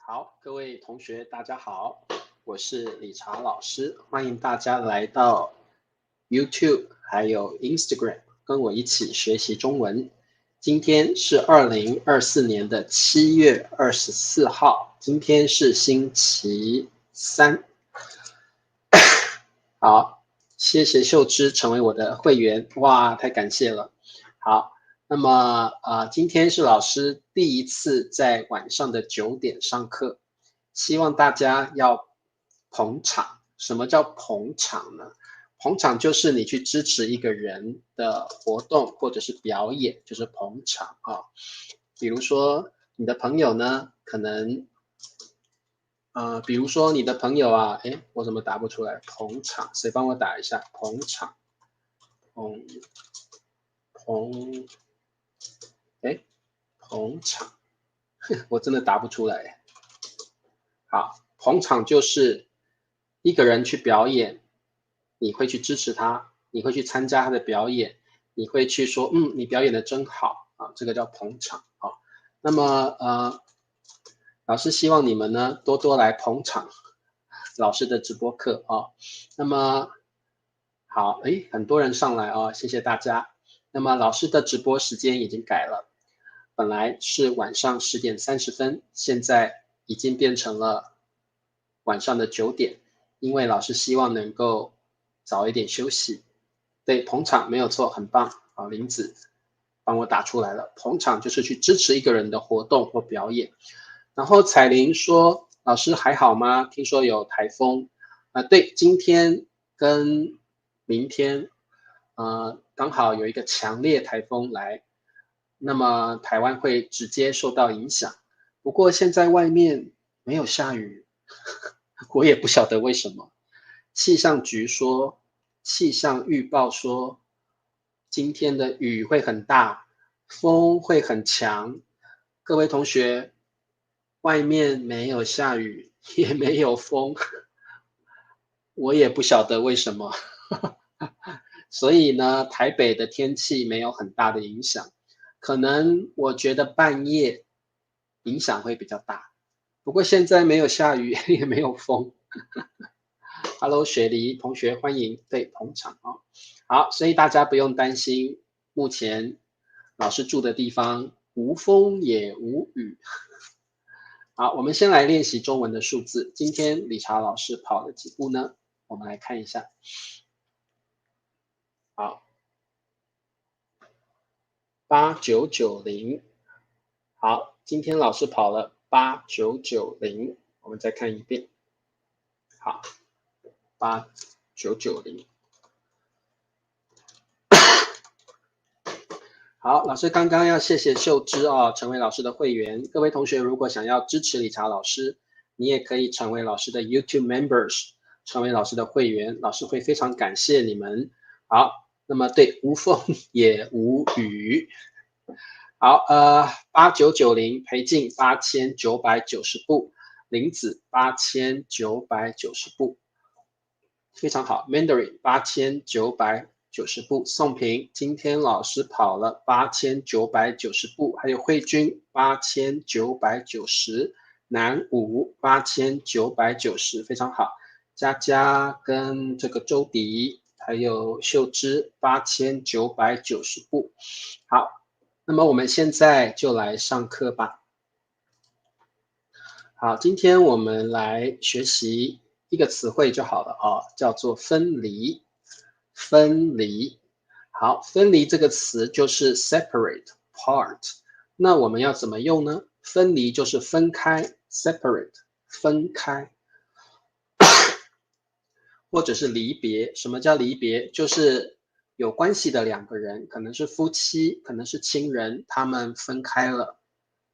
好，各位同学，大家好，我是理查老师，欢迎大家来到 YouTube 还有 Instagram，跟我一起学习中文。今天是2024年的7月24号，今天是星期三。好，谢谢秀芝成为我的会员，哇，太感谢了。好，那么今天是老师第一次在晚上的9点上课，希望大家要捧场。什么叫捧场呢？捧场就是你去支持一个人的活动或者是表演，就是捧场啊。比如说你的朋友呢，可能比如说你的朋友啊，诶，我怎么打不出来？捧场，谁帮我打一下？捧场，捧，诶，捧场，我真的答不出来。好，捧场就是一个人去表演，你会去支持他，你会去参加他的表演，你会去说，你表演的真好啊，这个叫捧场啊。那么老师希望你们呢多多来捧场老师的直播课啊。那么好，诶，很多人上来啊，谢谢大家。那么老师的直播时间已经改了，本来是晚上10点30分，现在已经变成了晚上的9点，因为老师希望能够早一点休息。对，捧场没有错，很棒啊，林子帮我打出来了。捧场就是去支持一个人的活动或表演。然后彩玲说：“老师还好吗？听说有台风。”对，今天跟明天，刚好有一个强烈台风来，那么台湾会直接受到影响。不过现在外面没有下雨，我也不晓得为什么。气象局说，气象预报说，今天的雨会很大，风会很强。各位同学，外面没有下雨，也没有风，我也不晓得为什么。所以呢，台北的天气没有很大的影响，可能我觉得半夜影响会比较大。不过现在没有下雨，也没有风。Hello，雪梨同学，欢迎对捧场啊。好，所以大家不用担心，目前老师住的地方无风也无雨。好，我们先来练习中文的数字。今天理查老师跑了几步呢？我们来看一下。好，8990。好，今天老师跑了8990，我们再看一遍。好，8990。好，老师刚刚要谢谢秀芝哦，成为老师的会员。各位同学如果想要支持理查老师，你也可以成为老师的 YouTube members， 成为老师的会员，老师会非常感谢你们。好，那么对，无风也无雨。好，8990裴静8990步，林子8990步，非常好。Mandarin 8990步，宋平今天老师跑了8990步，还有慧君8990，南武8990，非常好。佳佳跟这个周迪还有秀芝8990步，好。那么我们现在就来上课吧。好，今天我们来学习一个词汇就好了啊，叫做分离。分离，好，分离这个词就是 separate part。那我们要怎么用呢？分离就是分开 ，separate 分开，或者是离别。什么叫离别？就是有关系的两个人，可能是夫妻，可能是亲人，他们分开了，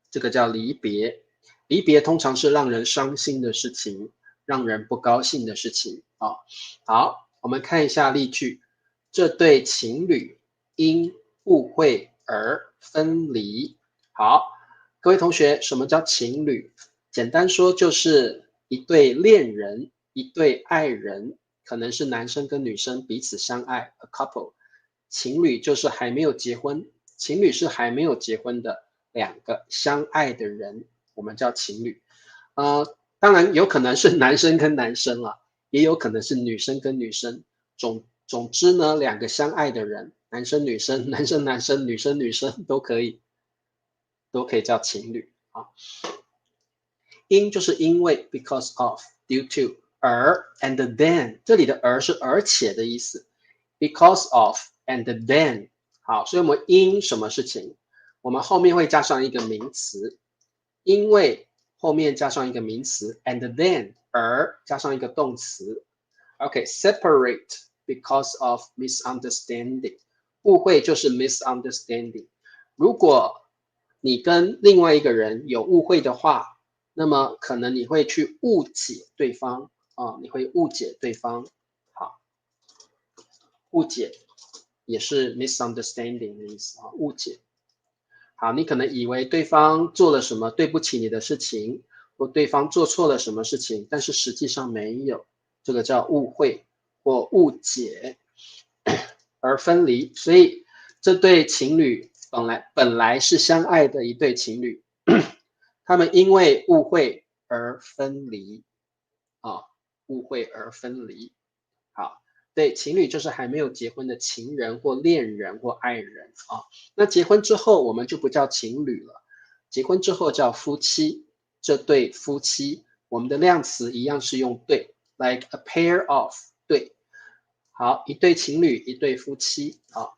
这个叫离别。离别通常是让人伤心的事情，让人不高兴的事情啊。好，我们看一下例句：这对情侣因误会而分离。好，各位同学，什么叫情侣？简单说就是一对恋人，一对爱人，可能是男生跟女生彼此相爱 ，a couple。情侣就是还没有结婚，情侣是还没有结婚的两个相爱的人，我们叫情侣。当然有可能是男生跟男生啦，也有可能是女生跟女生。总之呢，两个相爱的人，男生女生、男生男生、女生女生都可以叫情侣啊。因就是因为 because of due to 而 and then 这里的而是而且的意思 because of and then 好，所以我们因什么事情，我们后面会加上一个名词，因为后面加上一个名词 and then 而加上一个动词 OK separate because of misunderstanding 误会就是 misunderstanding 如果你跟另外一个人有误会的话那么可能你会去误解对方啊，你会误解对方。好，误解也是 misunderstanding 的意思啊，误解。好，你可能以为对方做了什么对不起你的事情，或对方做错了什么事情，但是实际上没有，这个叫误会或误解而分离。所以这对情侣本来是相爱的一对情侣。他们因为误会而分离啊，误会而分离。好，对，情侣就是还没有结婚的情人或恋人或爱人啊。那结婚之后我们就不叫情侣了，结婚之后叫夫妻。这对夫妻，我们的量词一样是用对 ，like a pair of 对。好，一对情侣，一对夫妻啊。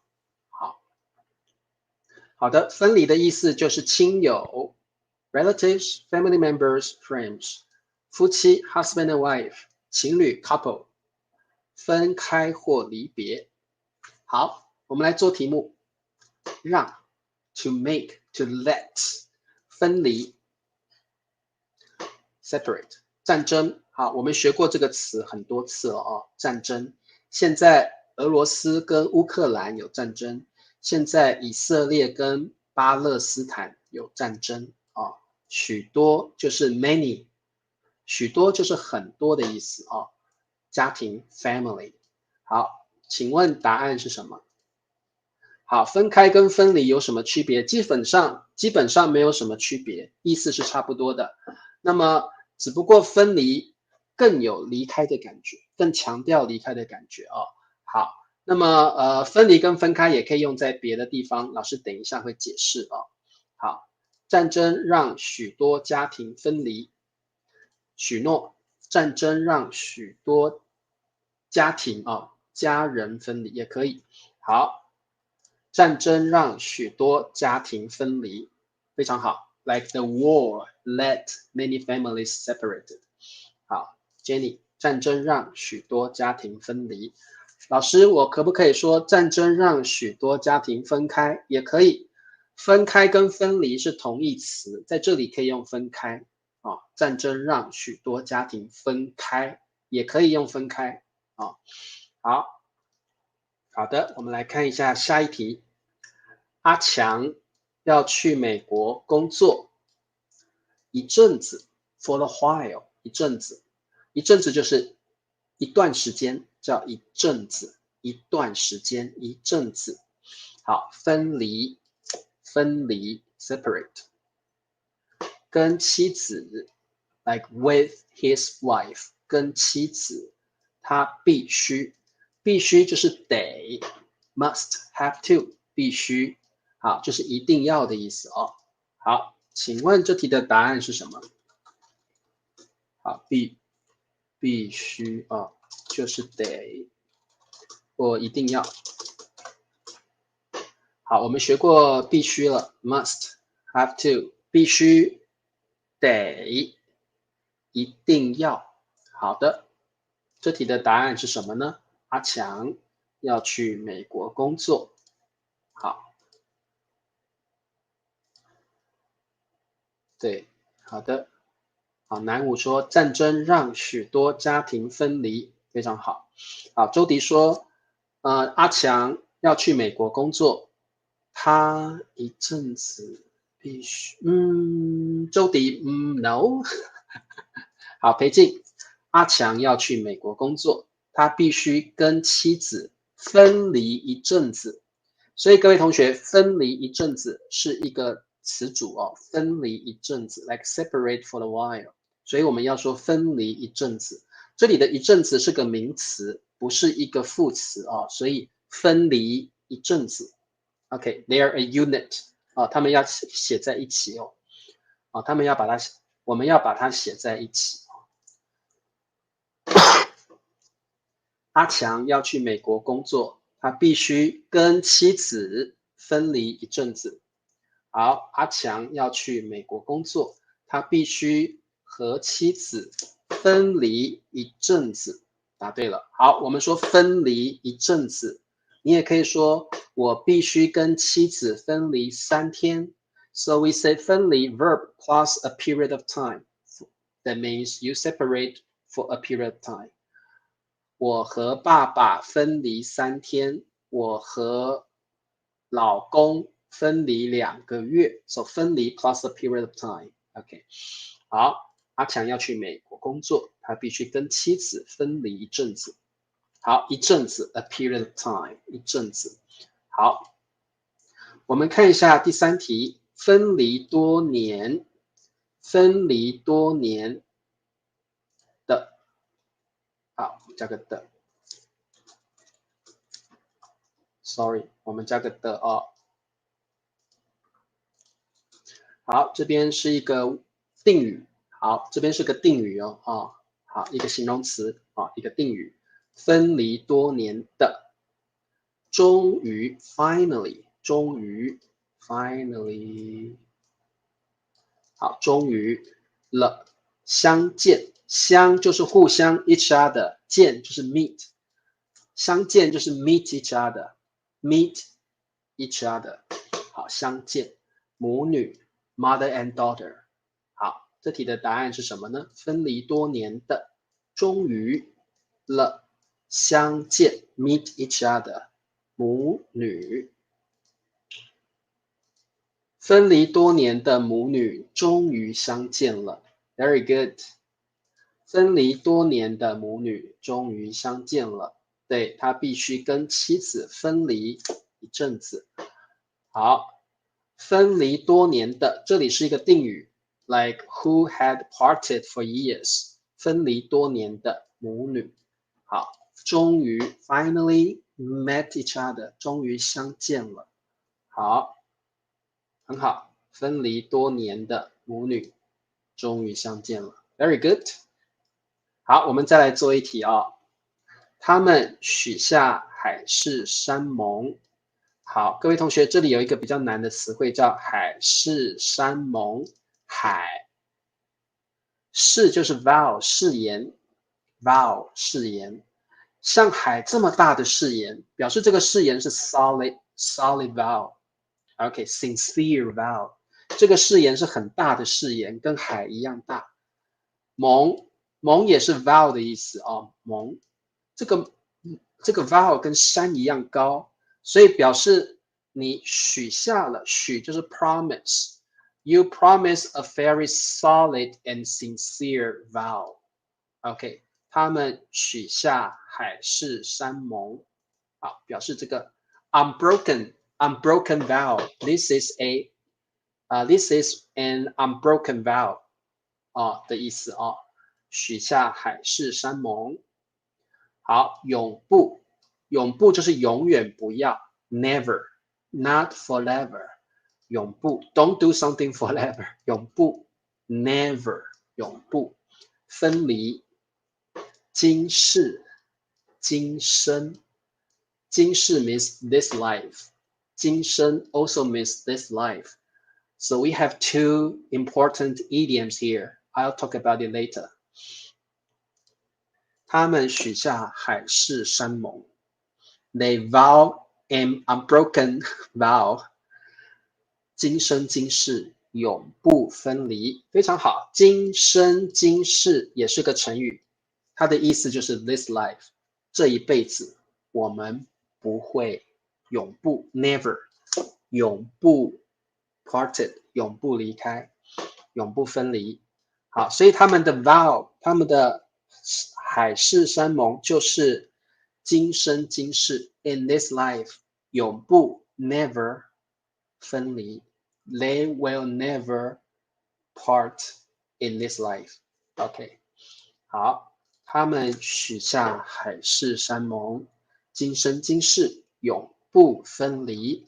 好的，分离的意思就是亲友。relatives, family members, friends，夫妻 husband and wife，情侣 couple，分开或离别。好，我们来做题目，让 to make to let 分离 separate 战争。好，我们学过这个词很多次了哦，战争。现在俄罗斯跟乌克兰有战争，现在以色列跟巴勒斯坦有战争啊。许多就是 many， 许多就是很多的意思啊。家庭 family。好，请问答案是什么？好，分开跟分离有什么区别？基本上没有什么区别，意思是差不多的。那么只不过分离更有离开的感觉，更强调离开的感觉哦。好，那么分离跟分开也可以用在别的地方，老师等一下会解释哦。好，战争让许多家庭分离，许诺，战争让许多家庭家人分离也可以。好，战争让许多家庭分离，非常好。Like the war let many families separated。好，Jenny，战争让许多家庭分离。老师，我可不可以说战争让许多家庭分开？也可以，分开跟分离是同义词，在这里可以用分开啊。战争让许多家庭分开，也可以用分开啊。好的，我们来看一下下一题。阿强要去美国工作一阵子 ，for a while， 一阵子，一阵子就是一段时间，叫一阵子，一段时间，一阵子。好，分离，separate，跟妻子 ，like with his wife，跟妻子，他必须就是得 ，must have to，必须。好，就是一定要的意思哦。好，请问这题的答案是什么？好，必须啊，就是得或一定要。好，我们学过必须了 ，must have to，必须得一定要。好的，这题的答案是什么呢？阿强要去美国工作。好，对，好的。好，南武说战争让许多家庭分离，非常好。好，周迪说，阿强要去美国工作，他一阵子必须，周迪，no。好，裴静，阿强要去美国工作，他必须跟妻子分离一阵子。所以各位同学，分离一阵子是一个词组哦，分离一阵子 ，like separate for a while。所以我们要说分离一阵子。这里的一阵子是个名词，不是一个副词啊，所以分离一阵子。OK，they are a unit 啊，他们要写在一起哦。啊，我们要把它写在一起。阿强要去美国工作，他必须跟妻子分离一阵子。好，阿强要去美国工作，他必须和妻子分离一阵子。答对了。好，我们说分离一阵子，你也可以说我必须跟妻子分离3天。So we say 分离 verb plus a period of time. That means you separate for a period of time. 我和爸爸分离3天，我和老公分离2个月。So 分离 plus a period of time. OK， 好，阿强要去美国工作，他必须跟妻子分离一阵子。好，一阵子 a period of time， 一阵子。好，我们看一下第3题，分离多年，分离多年的。好，我们加个的。Sorry， 我们加个的哦。好，这边是一个定语。好，这边是个定语哦。好，一个形容词啊，一个定语。分离多年的，终于 finally， 终于 finally， 好，终于了，相见，相就是互相 each other， 见就是 meet， 相见就是 meet each other，meet each other， 好，相见，母女 mother and daughter， 好，这题的答案是什么呢？分离多年的，终于了，相见 meet each other， 母女。分离多年的母女终于相见了 ，Very good。分离多年的母女终于相见了，对，他必须跟妻子分离一阵子。好，分离多年的，这里是一个定语 ，like who had parted for years， 分离多年的母女。好，终于 finally met each other， 终于相见了。好。很好，分离多年的母女终于相见了 ，Very good。好，我们再来做一题啊。他们许下海誓山盟。好，各位同学，这里有一个比较难的词汇叫海誓山盟。海誓就是 vow 誓言 ，vow 誓言。像海这么大的誓言，表示这个誓言是 solid vow。OK，sincere vow， 这个誓言是很大的誓言，跟海一样大。盟也是 vow 的意思哦，盟这个 vow 跟山一样高，所以表示你许下了，许就是 promise，you promise a very solid and sincere vow。OK， 他们许下海誓山盟，好，表示这个 unbroken vow. This is an unbroken vow 的意思啊，许下海誓山盟。好，永不，永不就是永远不要 ，never not forever， 永不 don't do something forever， 永不 never 永不分离，今世今生，今世 means this life， 今生 also means this life。So we have 2 important idioms here. I'll talk about it later. 他们许下海誓山盟 They vow an unbroken vow. 今生今世永不分离。非常好，今生今世也是个成语，它的意思就是 this life， 这一辈子我们不会永不 never 永不 parted 永不离开，永不分离。好，所以他们的 vow， 他们的海誓山盟就是今生今世 in this life 永不 never 分离 ，they will never part in this life。OK， 好，他们许下海誓山盟，今生今世永不分离。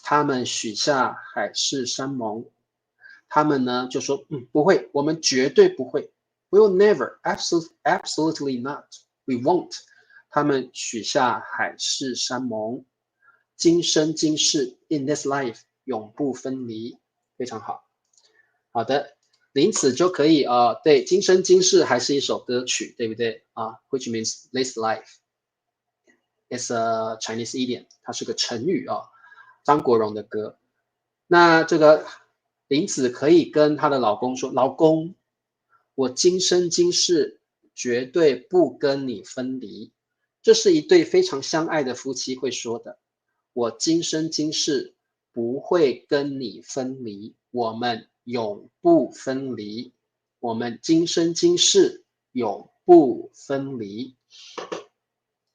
他们许下海誓山盟，他们呢就说，不会，我们绝对不会。We will never, absolutely not. We won't. 他们许下海誓山盟，今生今世 in this life 永不分离，非常好。好的，因此就可以对，今生今世还是一首歌曲，对不对啊？Which means this life. It's a Chinese idiom， 它是个成语啊，张国荣的歌。那这个林子可以跟她的老公说：“老公，我今生今世绝对不跟你分离。”这是一对非常相爱的夫妻会说的。我今生今世不会跟你分离，我们永不分离。我们今生今世永不分离。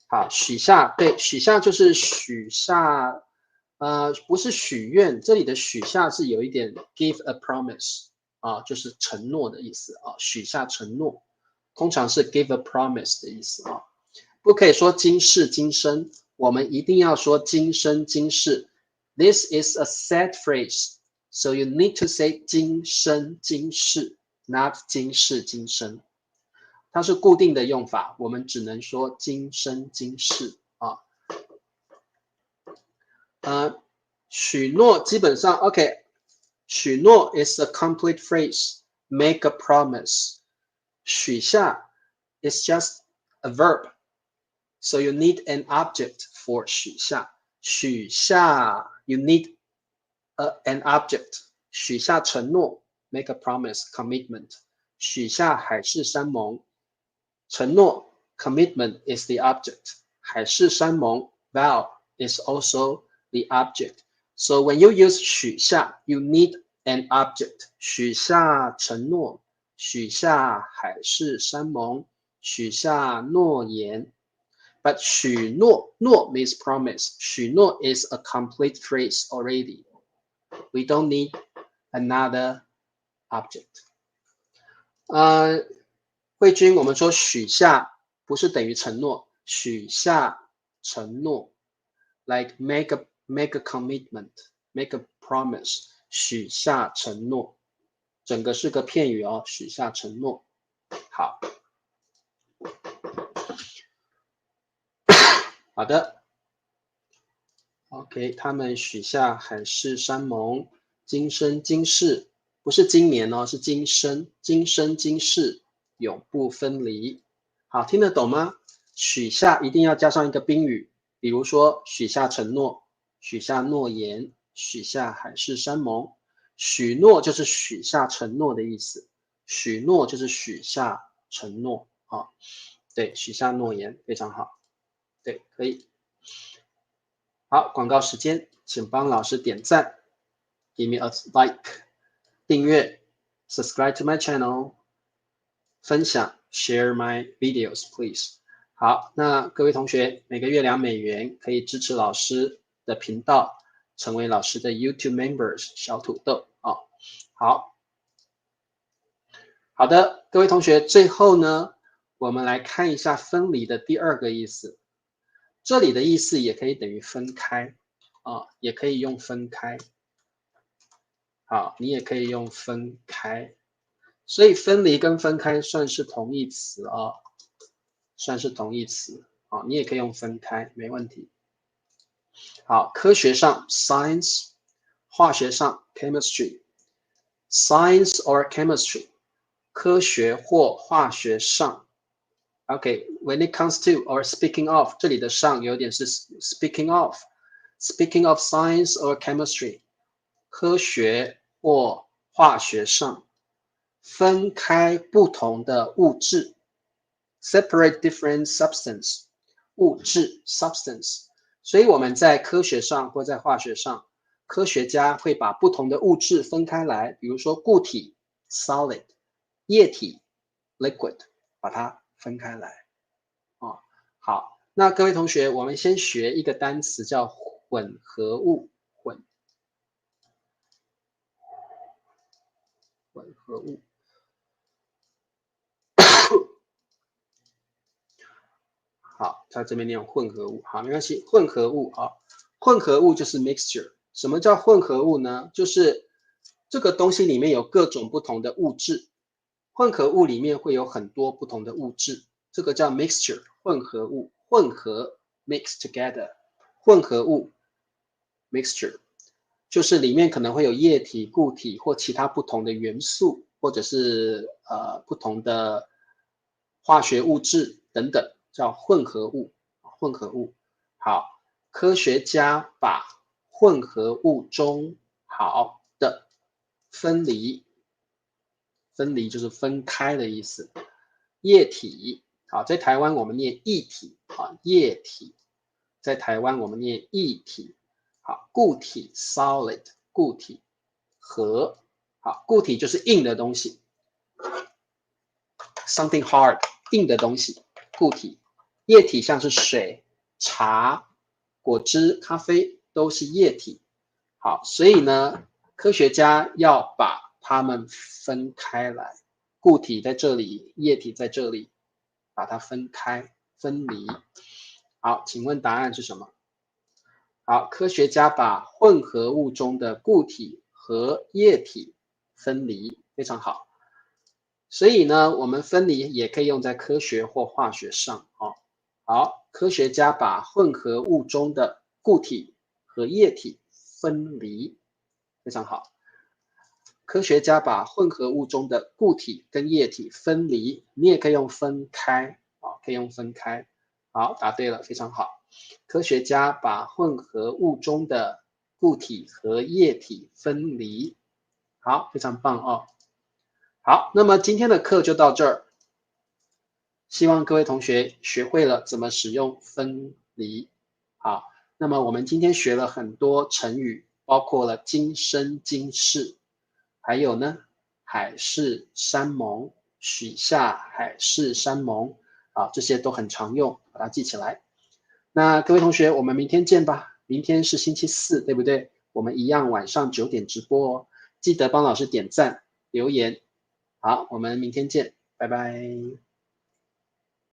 好，许下，对，许下就是许下，不是许愿，这里的许下是有一点 give a promise 啊，就是承诺的意思啊，许下承诺，通常是 give a promise 的意思啊，不可以说今世今生，我们一定要说今生今世。This is a set phrase, so you need to say 今生今世 ，not 今世今生。它是固定的用法，我们只能说今生今世啊。许诺基本上 OK， 许诺 is a complete phrase, make a promise。许下 is just a verb, so you need an object for 许下。许下 you need an object， 许下承诺 make a promise, commitment。许下海誓山盟。承诺 commitment is the object. 海誓山盟 vow is also the object. So when you use 许下 you need an object. 许下承诺，许下海誓山盟，许下诺言。But 许诺 means promise. 许诺 is a complete phrase already. We don't need another object. 慧君，我们说许下不是等于承诺，许下承诺 ，like make a commitment, make a promise， 许下承诺，整个是个片语哦，许下承诺。好，好的 ，OK， 他们许下海誓山盟，今生今世，不是今年哦，是今生，今生今世永不分离。好，听得懂吗？许下一定要加上一个宾语，比如说许下承诺、许下诺言、许下海誓山盟。许诺就是许下承诺的意思，许诺就是许下承诺啊。对，许下诺言非常好，对，可以。好，广告时间，请帮老师点赞 ，give me a like， 订阅 ，subscribe to my channel， 分享 share my videos please。好，那各位同学每个月$2可以支持老师的频道，成为老师的 YouTube members 小土豆啊。好的，各位同学，最后呢，我们来看一下分离的第二个意思。这里的意思也可以等于分开啊，也可以用分开。好，你也可以用分开。所以分离跟分开算是同义词啊，算是同义词啊，你也可以用分开，没问题。好，科学上 science， 化学上 chemistry，science or chemistry， 科学或化学上。OK，when it comes to or speaking of， 这里的上有点是 speaking of，speaking of science or chemistry， 科学或化学上。分开不同的物质 ，separate different substance， 物质 substance。所以我们在科学上或在化学上，科学家会把不同的物质分开来，比如说固体 solid， 液体 liquid， 把它分开来。哦，好，那各位同学，我们先学一个单词叫混合物，混合物。好，它这边念混合物，好，没关系，混合物啊，混合物就是 mixture。什么叫混合物呢？就是这个东西里面有各种不同的物质，混合物里面会有很多不同的物质，这个叫 mixture， 混合物，混合 mix together， 混合物 mixture。就是里面可能会有液体、固体或其他不同的元素，或者是不同的化学物质等等，叫混合物。混合物，好，科学家把混合物中好的分离，分离就是分开的意思。液体，好，在台湾我们念液体啊，液体，在台湾我们念液体。好，固体 solid 固体和好，固体就是硬的东西 ，something hard 硬的东西，固体。液体像是水、茶、果汁、咖啡都是液体。好，所以呢，科学家要把它们分开来，固体在这里，液体在这里，把它分开分离。好，请问答案是什么？好，科学家把混合物中的固体和液体分离，非常好。所以呢，我们分离也可以用在科学或化学上哦。好，科学家把混合物中的固体和液体分离，非常好。科学家把混合物中的固体跟液体分离，你也可以用分开啊，可以用分开。好，答对了，非常好。科学家把混合物中的固体和液体分离，好，非常棒哦。好，那么今天的课就到这儿，希望各位同学学会了怎么使用分离。好，那么我们今天学了很多成语，包括了今生今世，还有呢海誓山盟，许下海誓山盟啊，这些都很常用，把它记起来。那各位同学，我们明天见吧。明天是星期四，对不对？我们一样晚上9点直播哦，记得帮老师点赞、留言。好，我们明天见，拜拜。